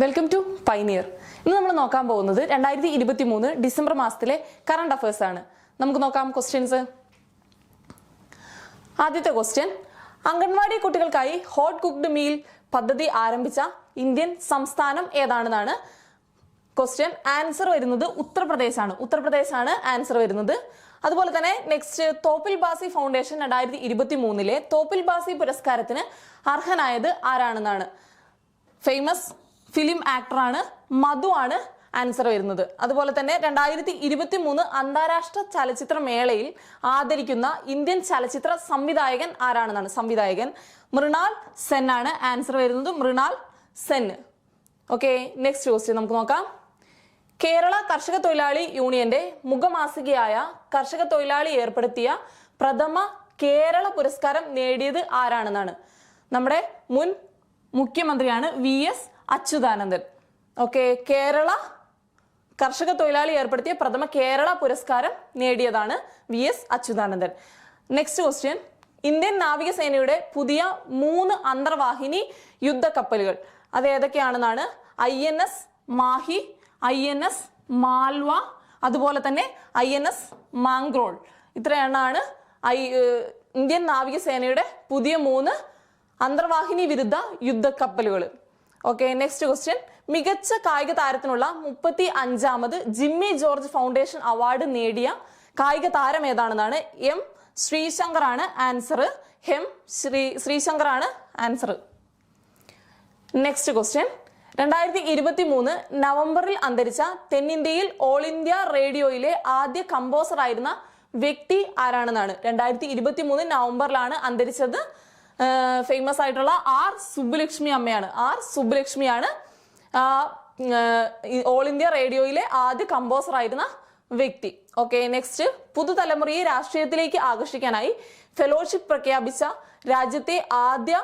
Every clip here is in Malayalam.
Welcome to pioneer. ഇന്ന് നമ്മൾ നോക്കാൻ പോകുന്നത് 2023 ഡിസംബർ മാസത്തിലെ കറണ്ട് അഫയേഴ്സ് ആണ്. നമുക്ക് നോക്കാം ക്വസ്റ്റ്യൻസ്. ആദ്യത്തെ ക്വസ്റ്റ്യൻ, അംഗൻവാടി കുട്ടികൾക്കായി ഹോട്ട് കുക്ക്ഡ് മീൽ പദ്ധതി ആരംഭിച്ച ഇന്ത്യൻ സംസ്ഥാനം ഏതാണെന്നാണ് ക്വസ്റ്റ്യൻ. ആൻസർ വരുന്നത് ഉത്തർപ്രദേശാണ് ആൻസർ വരുന്നത്. അതുപോലെ തന്നെ നെക്സ്റ്റ്, തോപ്പിൽ ബാസി ഫൗണ്ടേഷൻ 2023 തോപ്പിൽ ബാസി പുരസ്കാരത്തിന് അർഹനായത് ആരാണെന്നാണ്. ഫേമസ് ഫിലിം ആക്ടറാണ്, മധു ആണ് ആൻസർ വരുന്നത്. അതുപോലെ തന്നെ 2023 അന്താരാഷ്ട്ര ചലച്ചിത്ര മേളയിൽ ആദരിക്കുന്ന ഇന്ത്യൻ ചലച്ചിത്ര സംവിധായകൻ ആരാണെന്നാണ്. സംവിധായകൻ മൃണാൽ സെൻ ആണ് ആൻസർ വരുന്നത്. Mrinal Sen. Okay, next question നമുക്ക് നോക്കാം. കേരള കർഷക തൊഴിലാളി യൂണിയന്റെ മുഖമാസികയായ കർഷക തൊഴിലാളി ഏർപ്പെടുത്തിയ പ്രഥമ കേരള പുരസ്കാരം നേടിയത് ആരാണെന്നാണ്. നമ്മുടെ മുൻ മുഖ്യമന്ത്രിയാണ് VS അച്യുതാനന്ദൻ. ഓക്കെ, കേരള കർഷക തൊഴിലാളി ഏർപ്പെടുത്തിയ പ്രഥമ കേരള പുരസ്കാരം നേടിയതാണ് VS Achuthanandan. Next question, Indian നാവികസേനയുടെ പുതിയ 3 അന്തർവാഹിനി യുദ്ധക്കപ്പലുകൾ അത് ഏതൊക്കെയാണെന്നാണ്. INS മാഹി, INS മാൽവ, അതുപോലെ തന്നെ INS മാംഗ്രോൾ. ഇത്രയാണ് ഇന്ത്യൻ നാവികസേനയുടെ പുതിയ 3 അന്തർവാഹിനി വിരുദ്ധ യുദ്ധക്കപ്പലുകൾ. ഓക്കെ, നെക്സ്റ്റ് ക്വസ്റ്റ്യൻ, മികച്ച കായിക താരത്തിനുള്ള 35ാമത് ജിമ്മി ജോർജ് ഫൗണ്ടേഷൻ അവാർഡ് നേടിയ കായിക താരം ഏതാണെന്നാണ്. M ശ്രീശങ്കർ ആണ് ആൻസർ. ശ്രീശങ്കർ ആണ് ആൻസർ. നെക്സ്റ്റ് ക്വസ്റ്റ്യൻ, 2023 നവംബറിൽ അന്തരിച്ച തെന്നിന്ത്യയിൽ ഓൾ ഇന്ത്യ റേഡിയോയിലെ ആദ്യ കമ്പോസർ ആയിരുന്ന വ്യക്തി ആരാണെന്നാണ്. 2023 നവംബറിലാണ് അന്തരിച്ചത്. ഫേമസ് ആയിട്ടുള്ള R സുബ്ബുലക്ഷ്മി അമ്മയാണ്. R സുബ്ബുലക്ഷ്മിയാണ് ഓൾ ഇന്ത്യ റേഡിയോയിലെ ആദ്യ കമ്പോസർ ആയിരുന്ന വ്യക്തി. ഓക്കെ, നെക്സ്റ്റ്, പുതുതലമുറയെ രാഷ്ട്രീയത്തിലേക്ക് ആകർഷിക്കാനായി ഫെലോഷിപ്പ് പ്രഖ്യാപിച്ച രാജ്യത്തെ ആദ്യ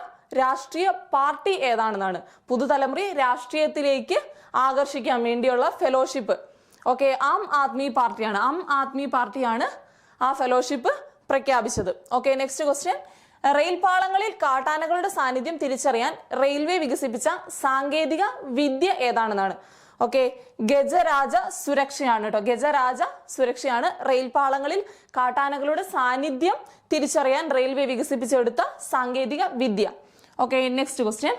രാഷ്ട്രീയ പാർട്ടി ഏതാണെന്നാണ്. പുതുതലമുറയെ രാഷ്ട്രീയത്തിലേക്ക് ആകർഷിക്കാൻ വേണ്ടിയുള്ള ഫെലോഷിപ്പ്. ഓക്കെ, ആം ആദ്മി പാർട്ടിയാണ് ആ ഫെലോഷിപ്പ് പ്രഖ്യാപിച്ചത്. ഓക്കെ, നെക്സ്റ്റ് ക്വസ്റ്റ്യൻ, റെയിൽ പാളങ്ങളിൽ കാട്ടാനകളുടെ സാന്നിധ്യം തിരിച്ചറിയാൻ റെയിൽവേ വികസിപ്പിച്ച സാങ്കേതിക വിദ്യ ഏതാണെന്നാണ്. ഓക്കെ, ഗജരാജ സുരക്ഷയാണ് കേട്ടോ. ഗജരാജ സുരക്ഷയാണ് റെയിൽ പാളങ്ങളിൽ കാട്ടാനകളുടെ സാന്നിധ്യം തിരിച്ചറിയാൻ റെയിൽവേ വികസിപ്പിച്ചെടുത്ത സാങ്കേതിക വിദ്യ. ഓക്കെ, നെക്സ്റ്റ് ക്വസ്റ്റ്യൻ,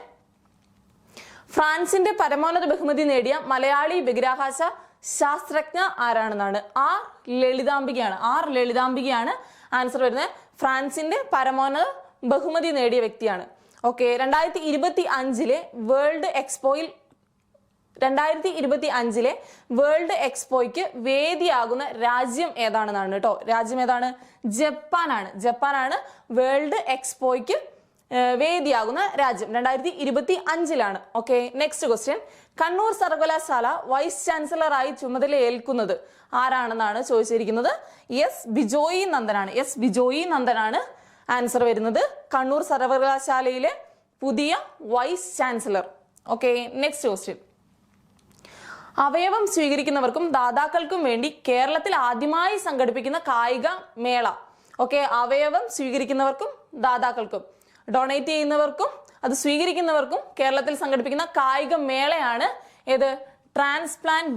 ഫ്രാൻസിന്റെ പരമോന്നത ബഹുമതി നേടിയ മലയാളി ബഹിരാകാശ ശാസ്ത്രജ്ഞ ആരാണെന്നാണ്. R ലളിതാംബികയാണ് ആൻസർ വരുന്നത്. ഫ്രാൻസിന്റെ പരമോന്നത ബഹുമതി നേടിയ വ്യക്തിയാണ്. ഓക്കെ, 2025 വേൾഡ് എക്സ്പോയ്ക്ക് വേദിയാകുന്ന രാജ്യം ഏതാണെന്നാണ് കേട്ടോ. രാജ്യം ഏതാണ്? ജപ്പാനാണ് വേൾഡ് എക്സ്പോയ്ക്ക് വേദിയാകുന്ന രാജ്യം. 2025 ഓക്കെ, നെക്സ്റ്റ് ക്വസ്റ്റ്യൻ, കണ്ണൂർ സർവകലാശാല വൈസ് ചാൻസലറായി ചുമതല ഏൽക്കുന്നത് ആരാണെന്നാണ് ചോദിച്ചിരിക്കുന്നത്. എസ് ബിജോയി നന്ദനാണ് ആൻസർ വരുന്നത്. കണ്ണൂർ സർവകലാശാലയിലെ പുതിയ vice chancellor. Okay, next question, അവയവം സ്വീകരിക്കുന്നവർക്കും ദാതാക്കൾക്കും വേണ്ടി കേരളത്തിൽ ആദ്യമായി സംഘടിപ്പിക്കുന്ന കായിക മേള. ഓക്കെ, അവയവം സ്വീകരിക്കുന്നവർക്കും ദാതാക്കൾക്കും, ഡൊണേറ്റ് ചെയ്യുന്നവർക്കും അത് സ്വീകരിക്കുന്നവർക്കും കേരളത്തിൽ സംഘടിപ്പിക്കുന്ന കായിക മേളയാണ് ഏത്? ട്രാൻസ്പ്ലാന്റ്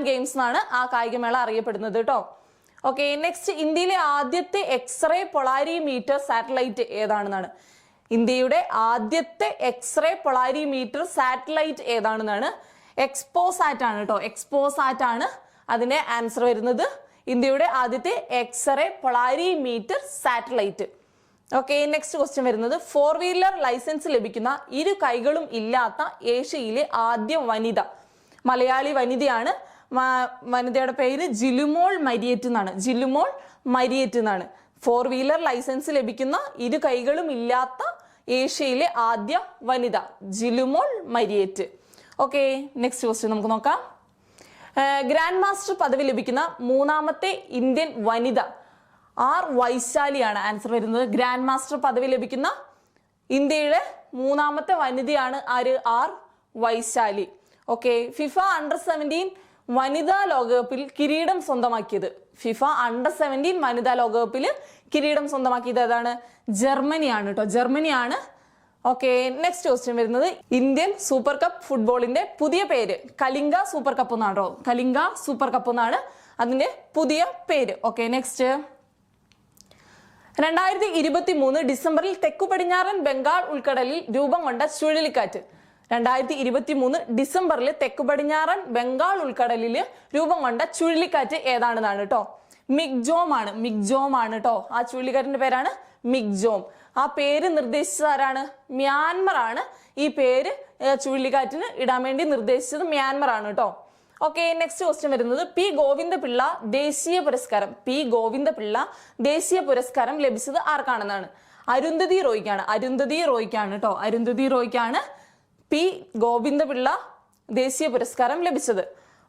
ഗെയിംസ് എന്നാണ് ആ കായിക മേള അറിയപ്പെടുന്നത് കേട്ടോ. ഓക്കെ, നെക്സ്റ്റ്, ഇന്ത്യയിലെ ആദ്യത്തെ എക്സ്റേ പൊളാരിമീറ്റർ സാറ്റലൈറ്റ് ഏതാണെന്നാണ്. ഇന്ത്യയുടെ ആദ്യത്തെ എക്സ്റേ പൊളാരിമീറ്റർ സാറ്റലൈറ്റ് ഏതാണെന്നാണ്. എക്സ്പോസാറ്റ് ആണ് കേട്ടോ. എക്സ്പോസാറ്റ് ആണ് അതിന്റെ ആൻസർ വരുന്നത്. ഇന്ത്യയുടെ ആദ്യത്തെ X ray polarimeter satellite. Okay, next question വരുന്നത്, 4 വീലർ ലൈസൻസ് ലഭിക്കുന്ന 2 കൈകളും ഇല്ലാത്ത ഏഷ്യയിലെ ആദ്യ വനിത. മലയാളി വനിതയാണ്. വനിതയുടെ പേര് ജിലുമോൾ മരിയറ്റ് എന്നാണ്. 4 വീലർ ലൈസൻസ് ലഭിക്കുന്ന 2 കൈകളും ഇല്ലാത്ത ഏഷ്യയിലെ ആദ്യ വനിത Jilumol Mariet. Okay, next question നമുക്ക് നോക്കാം. ഗ്രാൻഡ് മാസ്റ്റർ പദവി ലഭിക്കുന്ന 3ാമത്തെ ഇന്ത്യൻ വനിത R വൈശാലിയാണ് ആൻസർ വരുന്നത്. ഗ്രാൻഡ് മാസ്റ്റർ പദവി ലഭിക്കുന്ന ഇന്ത്യയുടെ 3ാമത്തെ വനിതയാണ് ആര്? R വൈശാലി. ഓക്കെ, ഫിഫ അണ്ടർ-17 വനിതാ ലോകകപ്പിൽ കിരീടം സ്വന്തമാക്കിയത്. ഫിഫ അണ്ടർ-17 വനിതാ ലോകകപ്പിൽ കിരീടം സ്വന്തമാക്കിയത് ഏതാണ്? ജർമ്മനിയാണ് കേട്ടോ. ജർമ്മനിയാണ് ഓക്കെ, നെക്സ്റ്റ് ക്വസ്റ്റ്യൻ വരുന്നത് ഇന്ത്യൻ സൂപ്പർ കപ്പ് ഫുട്ബോളിന്റെ പുതിയ പേര് കലിംഗ സൂപ്പർ കപ്പ് എന്നാണോ? കലിംഗ സൂപ്പർ കപ്പ് എന്നാണ് അതിന്റെ പുതിയ പേര്. ഓക്കെ, നെക്സ്റ്റ് 2023 ഡിസംബറിൽ തെക്കു പടിഞ്ഞാറൻ ബംഗാൾ ഉൾക്കടലിൽ രൂപം കൊണ്ട ചുഴലിക്കാറ്റ്. 2023 ഡിസംബറിൽ തെക്കു പടിഞ്ഞാറൻ ബംഗാൾ ഉൾക്കടലിൽ രൂപം കൊണ്ട ചുഴലിക്കാറ്റ് ഏതാണെന്നാണ് കേട്ടോ. മിഗ്ജോം ആണ് കേട്ടോ. ആ ചുഴലിക്കാറ്റിന്റെ പേരാണ് മിഗ്ജോം. ആ പേര് നിർദ്ദേശിച്ചത് ആരാണ്? മ്യാൻമർ ആണ്. ഈ പേര് ചുഴലിക്കാറ്റിന് ഇടാൻ വേണ്ടി നിർദ്ദേശിച്ചത് മ്യാൻമർ ആണ് കേട്ടോ. ഓക്കെ, നെക്സ്റ്റ് ക്വസ്റ്റ്യൻ വരുന്നത് പി ഗോവിന്ദപിള്ള ദേശീയ പുരസ്കാരം. പി ഗോവിന്ദപിള്ള ദേശീയ പുരസ്കാരം ലഭിച്ചത് ആർക്കാണെന്നാണ്? അരുന്ധതി റോയ്ക്കാണ് കേട്ടോ. അരുന്ധതി റോയ്ക്കാണ് പി ഗോവിന്ദപിള്ള ദേശീയ പുരസ്കാരം ലഭിച്ചത്.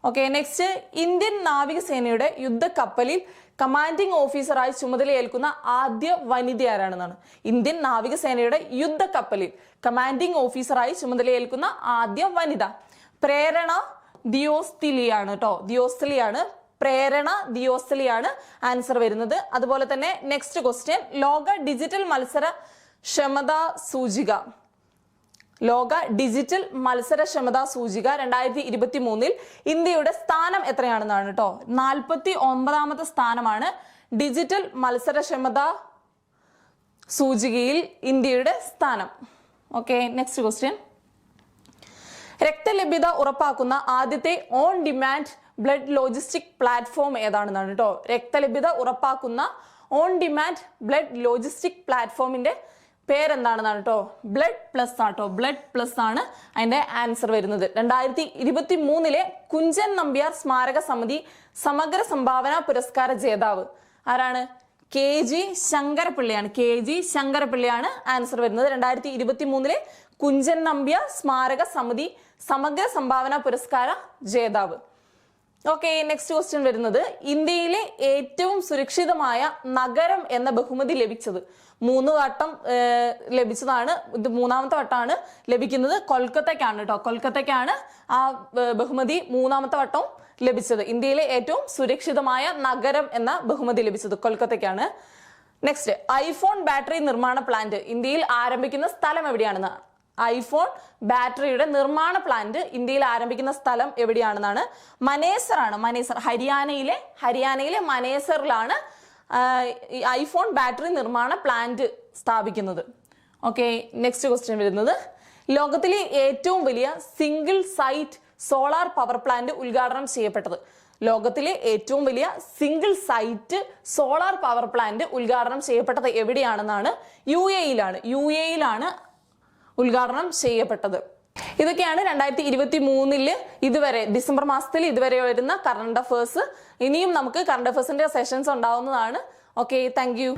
ഓക്കെ, നെക്സ്റ്റ് ഇന്ത്യൻ നാവികസേനയുടെ യുദ്ധക്കപ്പലിൽ കമാൻഡിംഗ് ഓഫീസറായി ചുമതലയേൽക്കുന്ന ആദ്യ വനിത ആരാണെന്നാണ്? ഇന്ത്യൻ നാവികസേനയുടെ യുദ്ധക്കപ്പലിൽ കമാൻഡിംഗ് ഓഫീസറായി ചുമതലയേൽക്കുന്ന ആദ്യ വനിത പ്രേരണ ദിയോസ്തിലിയാണ് കേട്ടോ. പ്രേരണ ദിയോസ്തിലിയാണ് ആൻസർ വരുന്നത്. അതുപോലെ തന്നെ നെക്സ്റ്റ് ക്വസ്റ്റ്യൻ ലോക ഡിജിറ്റൽ മത്സരക്ഷമതാ സൂചിക. ലോക ഡിജിറ്റൽ മത്സരക്ഷമതാ സൂചിക 2023 ഇന്ത്യയുടെ സ്ഥാനം എത്രയാണെന്നാണ് കേട്ടോ. 49ാമത്തെ സ്ഥാനമാണ് ഡിജിറ്റൽ മത്സരക്ഷമതാ സൂചികയിൽ ഇന്ത്യയുടെ സ്ഥാനം. ഓക്കെ, നെക്സ്റ്റ് ക്വസ്റ്റ്യൻ രക്തലഭ്യത ഉറപ്പാക്കുന്ന ആദ്യത്തെ on demand blood logistic platform ഏതാണെന്നാണ് കേട്ടോ. രക്തലഭ്യത ഉറപ്പാക്കുന്ന ഓൺ ഡിമാൻഡ് ബ്ലഡ് ലോജിസ്റ്റിക് പ്ലാറ്റ്ഫോമിന്റെ പേരെന്താണെന്നാണ് കേട്ടോ. ബ്ലഡ് പ്ലസ് ആണ് അതിന്റെ ആൻസർ വരുന്നത്. 2023 കുഞ്ചൻ നമ്പ്യാർ സ്മാരക സമിതി സമഗ്ര സംഭാവന പുരസ്കാര ജേതാവ് ആരാണ്? KG ശങ്കരപ്പിള്ളയാണ് ആൻസർ വരുന്നത്. 2023 കുഞ്ചൻ നമ്പ്യാർ സ്മാരക സമിതി സമഗ്ര സംഭാവന പുരസ്കാര ജേതാവ്. ഓക്കെ, നെക്സ്റ്റ് ക്വസ്റ്റ്യൻ വരുന്നത് ഇന്ത്യയിലെ ഏറ്റവും സുരക്ഷിതമായ നഗരം എന്ന ബഹുമതി ലഭിച്ചത് 3 വട്ടം ലഭിച്ചതാണ്. ഇത് 3ാമത്തെ വട്ടമാണ് ലഭിക്കുന്നത്. കൊൽക്കത്തയ്ക്കാണ് കേട്ടോ. കൊൽക്കത്തയ്ക്കാണ് ആ ബഹുമതി 3ാമത്തെ വട്ടം ലഭിച്ചത്. ഇന്ത്യയിലെ ഏറ്റവും സുരക്ഷിതമായ നഗരം എന്ന ബഹുമതി ലഭിച്ചത് കൊൽക്കത്തയ്ക്കാണ്. നെക്സ്റ്റ് ഐഫോൺ ബാറ്ററി നിർമ്മാണ പ്ലാന്റ് ഇന്ത്യയിൽ ആരംഭിക്കുന്ന സ്ഥലം എവിടെയാണെന്ന്? ഐഫോൺ ബാറ്ററിയുടെ നിർമ്മാണ പ്ലാന്റ് ഇന്ത്യയിൽ ആരംഭിക്കുന്ന സ്ഥലം എവിടെയാണെന്നാണ്? മനേസർ. ഹരിയാനയിലെ മനേസറിലാണ് ഐഫോൺ ബാറ്ററി നിർമ്മാണ പ്ലാന്റ് സ്ഥാപിക്കുന്നത്. ഓക്കെ, നെക്സ്റ്റ് ക്വസ്റ്റ്യൻ വരുന്നത് ലോകത്തിലെ ഏറ്റവും വലിയ single site solar power plant ഉദ്ഘാടനം ചെയ്യപ്പെട്ടത്. ലോകത്തിലെ ഏറ്റവും വലിയ single site solar power plant ഉദ്ഘാടനം ചെയ്യപ്പെട്ടത് എവിടെയാണെന്നാണ്? യുഎഇയിലാണ് ഉദ്ഘാടനം ചെയ്യപ്പെട്ടത്. ഇതൊക്കെയാണ് 2023 ഇതുവരെ ഡിസംബർ മാസത്തിൽ ഇതുവരെ വരുന്ന കറണ്ട് അഫേഴ്സ്. ഇനിയും നമുക്ക് കറണ്ട് അഫേഴ്സിന്റെ സെഷൻസ് ഉണ്ടാവുന്നതാണ്. Okay, thank you.